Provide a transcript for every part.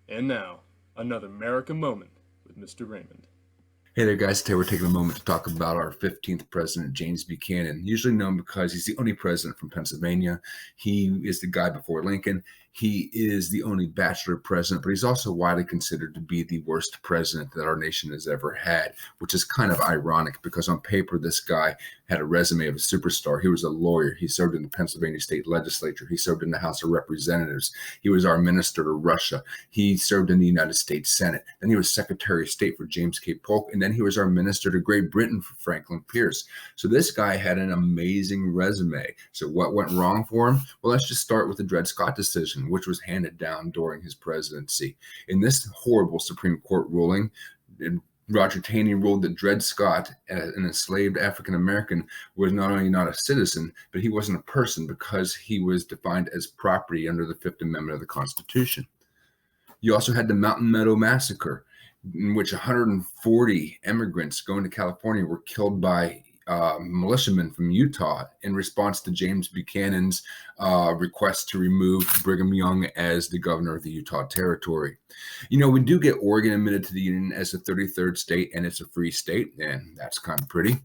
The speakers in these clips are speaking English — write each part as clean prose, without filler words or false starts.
And now, another America moment with Mr. Raymond. Hey there, guys. Today we're taking a moment to talk about our 15th president, James Buchanan, usually known because he's the only president from Pennsylvania. He is the guy before Lincoln. He is the only bachelor president, but he's also widely considered to be the worst president that our nation has ever had, which is kind of ironic because on paper, this guy had a resume of a superstar. He was a lawyer. He served in the Pennsylvania state legislature. He served in the House of Representatives. He was our minister to Russia. He served in the United States Senate. Then he was Secretary of State for James K. Polk. And then he was our minister to Great Britain for Franklin Pierce. So this guy had an amazing resume. So what went wrong for him? Well, let's just start with the Dred Scott decision, which was handed down during his presidency. In this horrible Supreme Court ruling, Roger Taney ruled that Dred Scott, an enslaved African American, was not only not a citizen, but he wasn't a person because he was defined as property under the Fifth Amendment of the Constitution. You also had the Mountain Meadow Massacre, in which 140 immigrants going to California were killed by militiamen from Utah in response to James Buchanan's request to remove Brigham Young as the governor of the Utah Territory. You know, we do get Oregon admitted to the Union as a 33rd state, and it's a free state, and that's kind of pretty.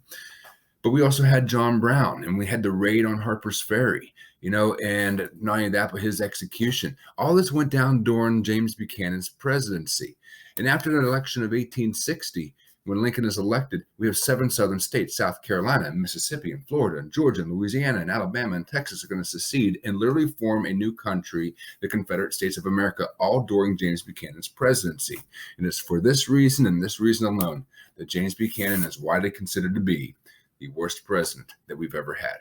But we also had John Brown, and we had the raid on Harper's Ferry, you know, and not only that, but his execution. All this went down during James Buchanan's presidency. And after the election of 1860, when Lincoln is elected, we have 7 southern states, South Carolina, and Mississippi, and Florida, and Georgia, and Louisiana, and Alabama, and Texas are going to secede and literally form a new country, the Confederate States of America, all during James Buchanan's presidency. And it's for this reason and this reason alone that James Buchanan is widely considered to be the worst president that we've ever had.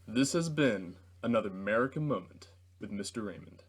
This has been another America moment with Mr. Raymond.